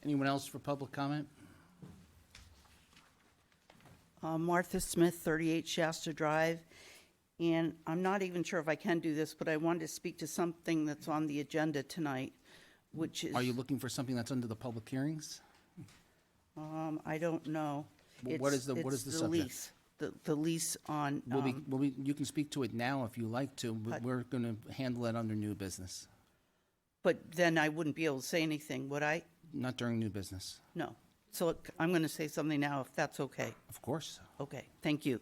Anyone else for public comment? Martha Smith, 38 Shasta Drive. And I'm not even sure if I can do this, but I wanted to speak to something that's on the agenda tonight, which is, Are you looking for something that's under the public hearings? I don't know. Well, what is the It's subject? lease, the lease on, You can speak to it now if you like to, but we're going to handle it under new business, but then I wouldn't be able to say anything, would I? not during new business. No. So I'm going to say something now, if that's okay. Of course. Okay, thank you.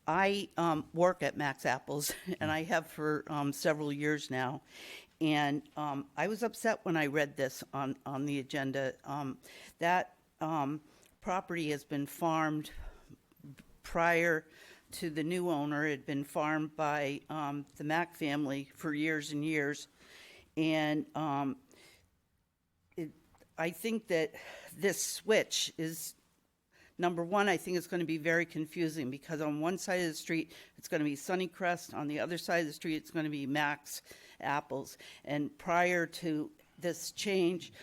I work at Max Apples, and I have for several years now. And I was upset when I read this on the agenda. That property has been farmed prior to the new owner. It had been farmed by the Mack family for years and years. And I think that this switch is, number one, I think it's going to be very confusing because on one side of the street, it's going to be Sunny Crest. On the other side of the street, it's going to be Max Apples. And prior to this change,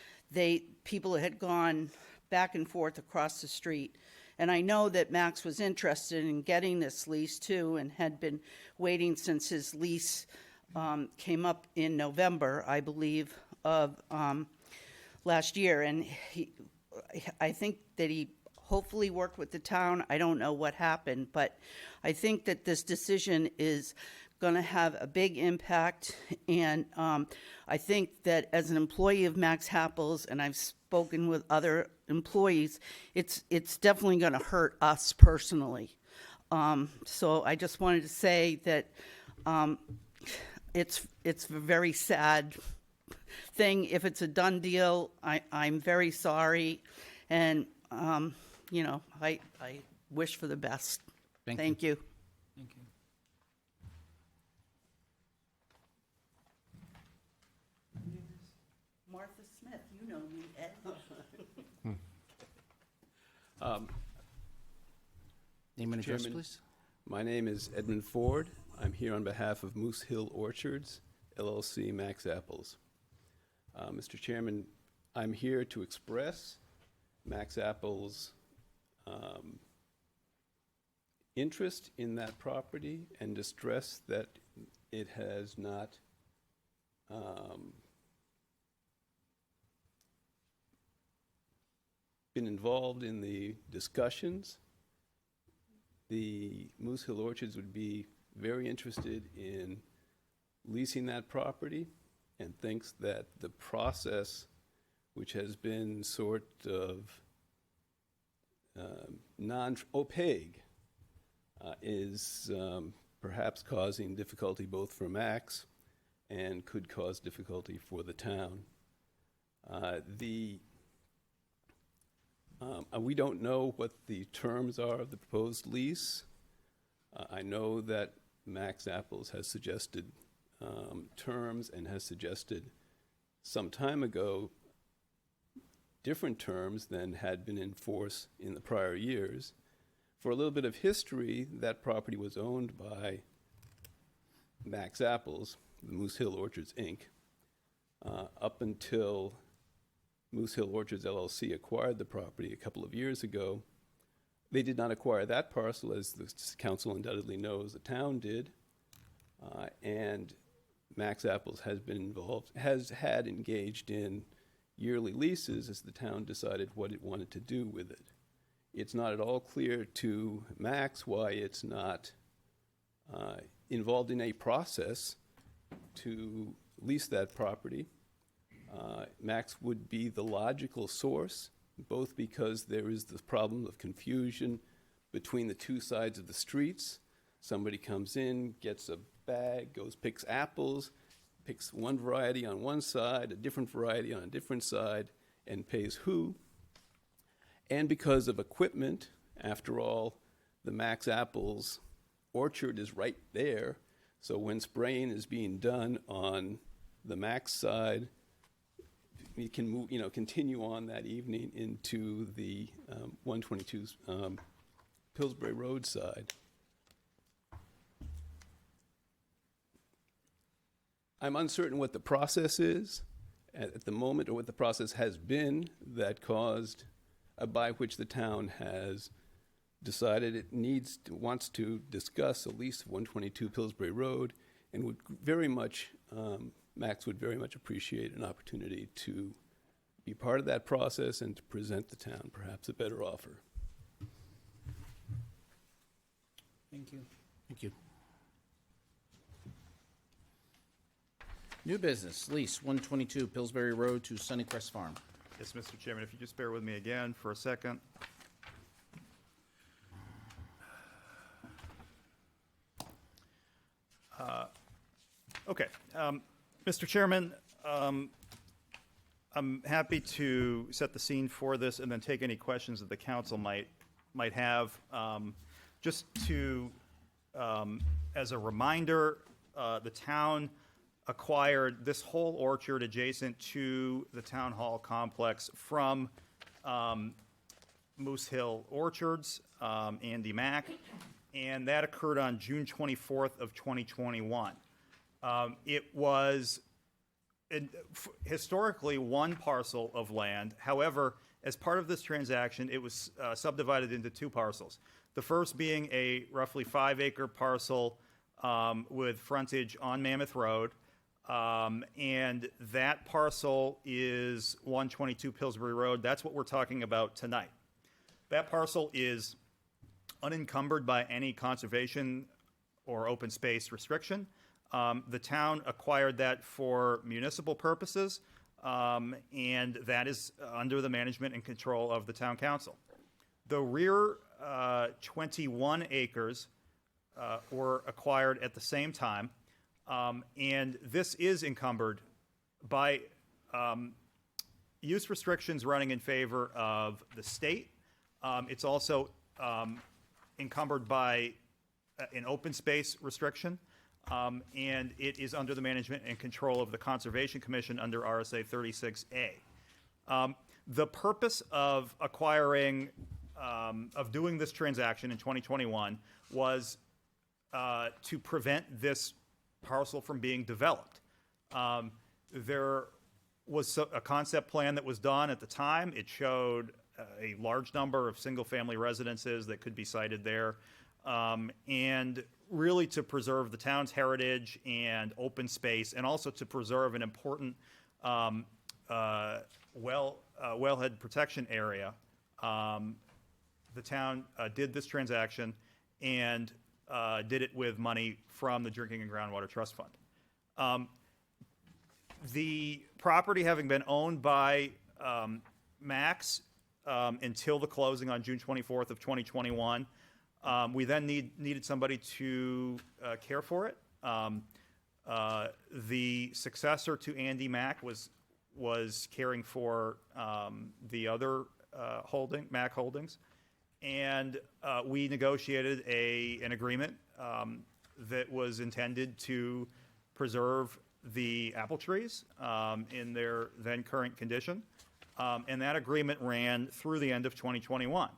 people had gone back and forth across the street. And I know that Max was interested in getting this lease too and had been waiting since his lease came up in November, I believe, of last year. And I think that he hopefully worked with the town. I don't know what happened, but I think that this decision is going to have a big impact. And I think that as an employee of Max Apples, and I've spoken with other employees, it's definitely going to hurt us personally. So I just wanted to say that it's a very sad thing. If it's a done deal, I'm very sorry. And I wish for the best. Thank you. Thank you. Martha Smith, you know me, Ed. Name and address, Chairman. please. My name is Edmund Ford. I'm here on behalf of Moose Hill Orchards, LLC, Max Apples. Mr. Chairman, I'm here to express Max Apples' interest in that property and distress that it has not been involved in the discussions. The Moose Hill Orchards would be very interested in leasing that property and thinks that the process, which has been sort of non-opaque, is perhaps causing difficulty both for Max and could cause difficulty for the town. We don't know what the terms are of the proposed lease. I know that Max Apples has suggested terms and has suggested some time ago different terms than had been in force in the prior years. For a little bit of history, that property was owned by Max Apples, the Moose Hill Orchards, Inc., up until Moose Hill Orchards, LLC acquired the property a couple of years ago. They did not acquire that parcel, as the council undoubtedly knows the town did, and Max Apples has had engaged in yearly leases as the town decided what it wanted to do with it. It's not at all clear to Max why it's not involved in a process to lease that property. Max would be the logical source, both because there is the problem of confusion between the two sides of the streets. Somebody comes in, gets a bag, picks apples, picks one variety on one side, a different variety on a different side, and pays who. And because of equipment, after all, the Max Apples orchard is right there, so when spraying is being done on the Max side, we can move, continue on that evening into the 122 Pillsbury Road side. I'm uncertain what the process is, at the moment, or what the process has been that caused, by which the town has decided it wants to discuss a lease of 122 Pillsbury Road, and would very much, Max would very much appreciate an opportunity to be part of that process and to present the town perhaps a better offer. Thank you. Thank you. New business, lease 122 Pillsbury Road to Sunnycrest Farm. Yes, Mr. Chairman, if you just bear with me again for a second. Okay, Mr. Chairman, I'm happy to set the scene for this and then take any questions that the council might have. Just to, as a reminder, the town acquired this whole orchard adjacent to the town hall complex from Moose Hill Orchards, Andy Mack, and that occurred on June 24th of 2021. It was historically one parcel of land. However, as part of this transaction, it was subdivided into two parcels. The first being a roughly 5-acre parcel with frontage on Mammoth Road. And that parcel is 122 Pillsbury Road. That's what we're talking about tonight. That parcel is unencumbered by any conservation or open space restriction. The town acquired that for municipal purposes, and that is under the management and control of the town council. The rear 21 acres were acquired at the same time, and this is encumbered by use restrictions running in favor of the state. It's also encumbered by an open space restriction, and it is under the management and control of the Conservation Commission under RSA 36A. The purpose of acquiring, of doing this transaction in 2021 was to prevent this parcel from being developed. There was a concept plan that was done at the time. It showed a large number of single-family residences that could be sited there, and really to preserve the town's heritage and open space, and also to preserve an important wellhead protection area. The town did this transaction and did it with money from the Drinking and Groundwater Trust Fund. The property having been owned by Max until the closing on June 24th of 2021, we then needed somebody to care for it. The successor to Andy Mack was caring for the other Mack Holdings, and we negotiated an agreement that was intended to preserve the apple trees in their then current condition, and that agreement ran through the end of 2021.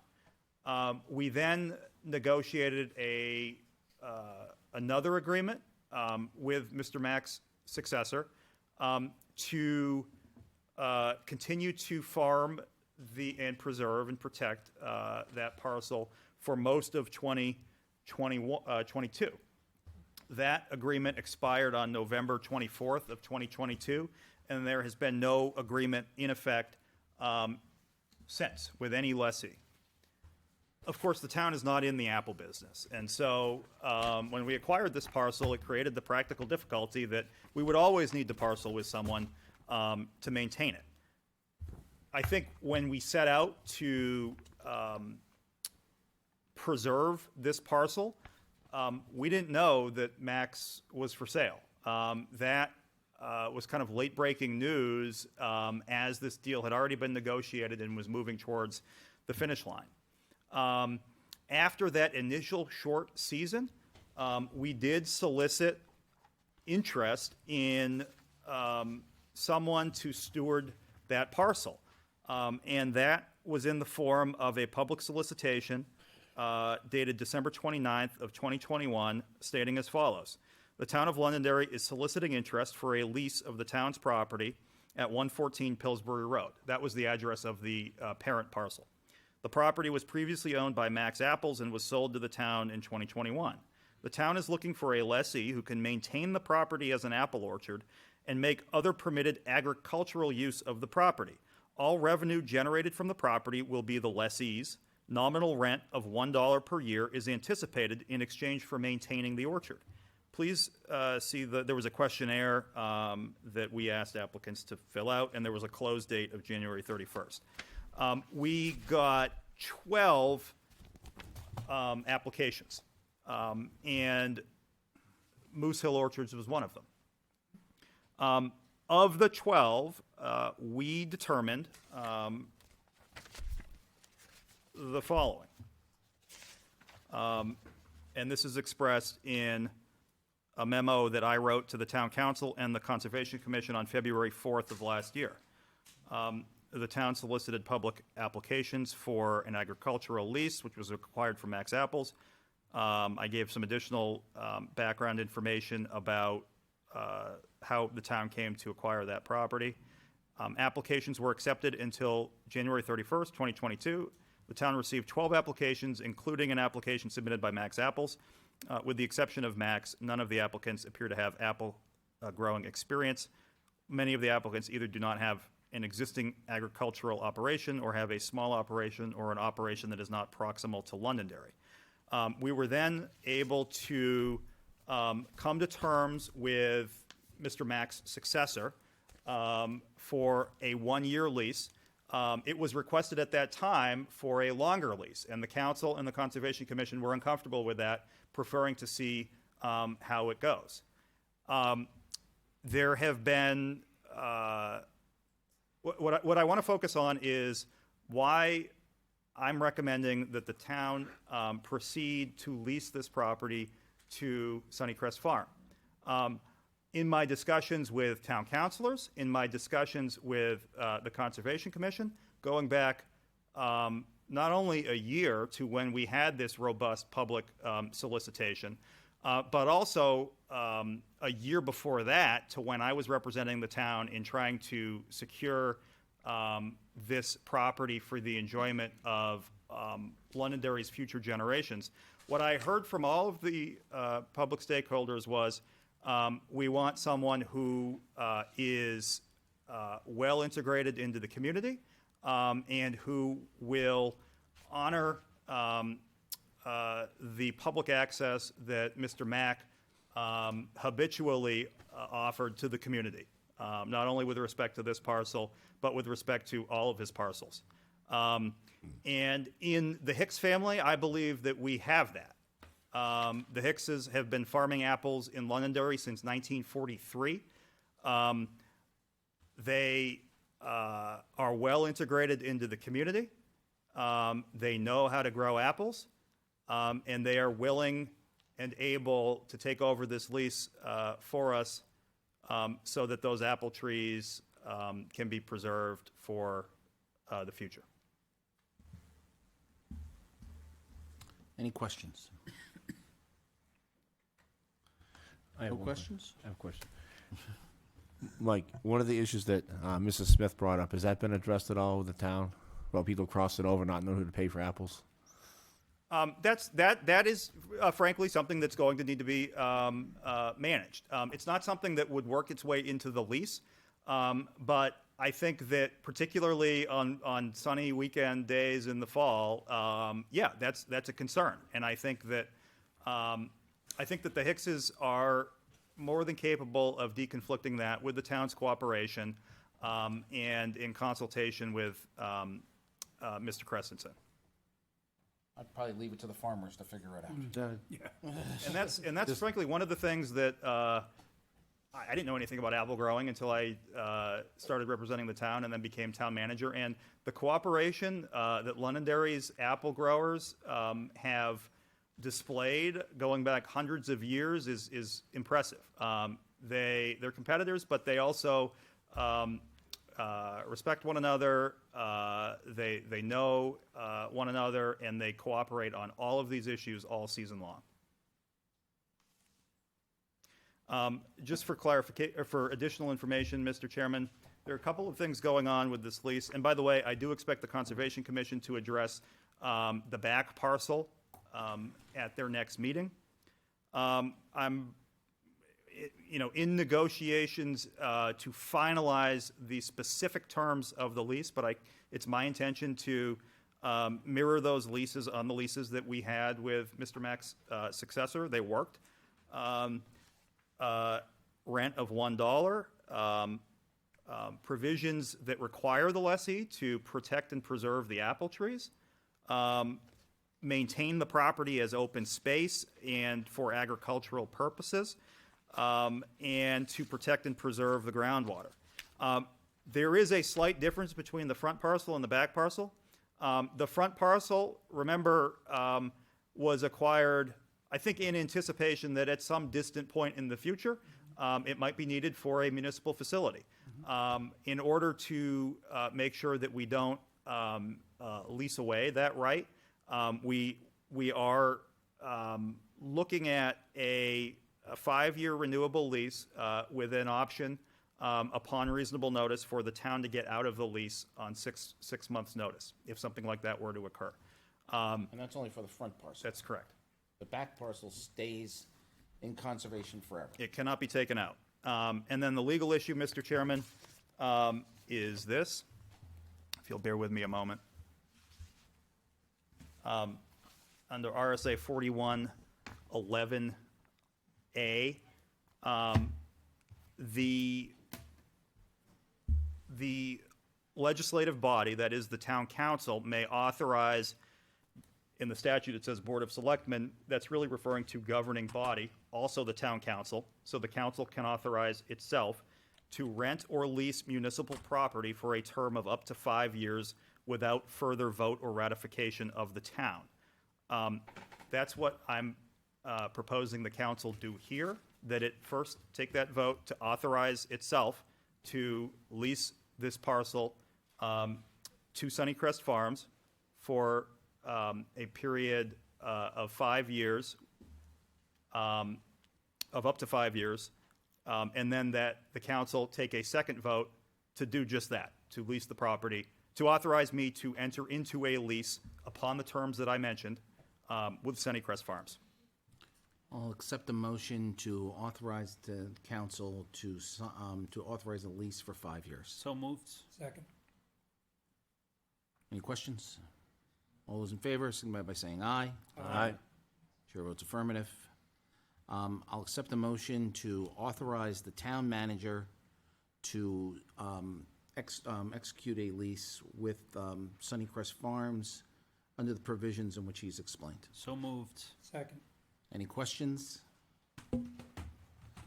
We then negotiated another agreement with Mr. Mack's successor to continue to farm and preserve and protect that parcel for most of 2022. That agreement expired on November 24th of 2022, and there has been no agreement in effect since with any lessee. Of course, the town is not in the apple business, and so when we acquired this parcel, it created the practical difficulty that we would always need the parcel with someone to maintain it. I think when we set out to preserve this parcel, we didn't know that Max was for sale. That was kind of late-breaking news as this deal had already been negotiated and was moving towards the finish line. After that initial short season, we did solicit interest in someone to steward that parcel. And that was in the form of a public solicitation dated December 29th of 2021, stating as follows. The town of Londonderry is soliciting interest for a lease of the town's property at 114 Pillsbury Road. That was the address of the parent parcel. The property was previously owned by Max Apples and was sold to the town in 2021. The town is looking for a lessee who can maintain the property as an apple orchard and make other permitted agricultural use of the property. All revenue generated from the property will be the lessee's. Nominal rent of $1 per year is anticipated in exchange for maintaining the orchard. Please see there was a questionnaire that we asked applicants to fill out, and there was a close date of January 31st. We got 12 applications, and Moose Hill Orchards was one of them. Of the 12, we determined the following. And this is expressed in a memo that I wrote to the Town Council and the Conservation Commission on February 4th of last year. The town solicited public applications for an agricultural lease, which was required for Max Apples. I gave some additional background information about how the town came to acquire that property. Applications were accepted until January 31st, 2022. The town received 12 applications, including an application submitted by Max Apples. With the exception of Max, none of the applicants appear to have apple growing experience. Many of the applicants either do not have an existing agricultural operation or have a small operation or an operation that is not proximal to Londonderry. We were then able to come to terms with Mr. Mack's successor for a one-year lease. It was requested at that time for a longer lease, and the council and the Conservation Commission were uncomfortable with that, preferring to see how it goes. There have been, what I want to focus on is why I'm recommending that the town proceed to lease this property to Sunnycrest Farm. In my discussions with town councilors, in my discussions with the Conservation Commission, going back not only a year to when we had this robust public solicitation, but also a year before that to when I was representing the town in trying to secure this property for the enjoyment of Londonderry's future generations. What I heard from all of the public stakeholders was, we want someone who is well integrated into the community and who will honor the public access that Mr. Mack habitually offered to the community, not only with respect to this parcel, but with respect to all of his parcels. And in the Hicks family, I believe that we have that. The Hickses have been farming apples in Londonderry since 1943. They are well integrated into the community. They know how to grow apples, and they are willing and able to take over this lease for us so that those apple trees can be preserved for the future. Any questions? No questions? I have a question. Mike, one of the issues that Mrs. Smith brought up, has that been addressed at all with the town? About people crossing over, not knowing who to pay for apples? That is frankly something that's going to need to be managed. It's not something that would work its way into the lease, but I think that particularly on sunny weekend days in the fall, yeah, that's a concern, and I think that the Hickses are more than capable of deconflicting that with the town's cooperation and in consultation with Mr. Christensen. I'd probably leave it to the farmers to figure it out. And that's frankly one of the things that I didn't know anything about apple growing until I started representing the town and then became town manager. And the cooperation that Londonderry's apple growers have displayed going back hundreds of years is impressive. They're competitors, but they also respect one another. They know one another, and they cooperate on all of these issues all season long. Just for clarification, for additional information, Mr. Chairman, There are a couple of things going on with this lease, and by the way, I do expect the Conservation Commission to address the back parcel at their next meeting. In negotiations to finalize the specific terms of the lease, but it's my intention to mirror those leases on the leases that we had with Mr. Mack's successor. They worked. Rent of $1, provisions that require the lessee to protect and preserve the apple trees, maintain the property as open space and for agricultural purposes, and to protect and preserve the groundwater. There is a slight difference between the front parcel and the back parcel. The front parcel, remember, was acquired, I think, in anticipation that at some distant point in the future, it might be needed for a municipal facility. In order to make sure that we don't lease away that right, we are looking at a 5-year renewable lease with an option upon reasonable notice for the town to get out of the lease on six months' notice, if something like that were to occur. And that's only for the front parcel. That's correct. The back parcel stays in conservation forever. It cannot be taken out. And then the legal issue, Mr. Chairman, is this. If you'll bear with me a moment. Under RSA 4111A, the legislative body, that is the town council, may authorize, in the statute it says Board of Selectmen, that's really referring to governing body, also the town council, so the council can authorize itself to rent or lease municipal property for a term of up to 5 years without further vote or ratification of the town. That's what I'm proposing the council do here, that it first take that vote to authorize itself to lease this parcel to Sunnycrest Farms for a period of 5 years, of up to 5 years, and then that the council take a second vote to do just that, to lease the property, to authorize me to enter into a lease upon the terms that I mentioned with Sunnycrest Farms. I'll accept the motion to authorize the council to authorize a lease for 5 years. So moved. Second. Any questions? All those in favor, signify by saying aye. Aye. Chair votes affirmative. I'll accept the motion to authorize the town manager to execute a lease with Sunnycrest Farms under the provisions in which he's explained. So moved. Second. Any questions?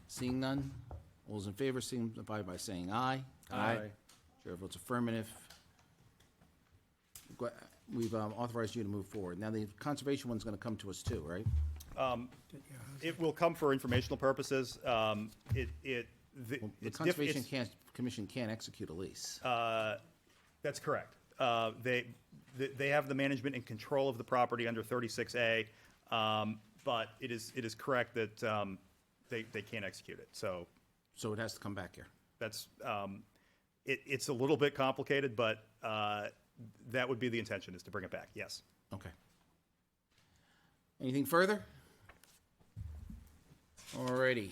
Seeing none, all those in favor signify by saying aye. Aye. Chair votes affirmative. We've authorized you to move forward. Now, the conservation one's going to come to us too, right? It will come for informational purposes. The It's Conservation Commission can't execute a lease. That's correct. They have the management and control of the property under 36A, but it is correct that they can't execute it. So So it has to come back here. that's it's a little bit complicated, but that would be the intention, is to bring it back. Yes. Okay. Anything further? Alrighty.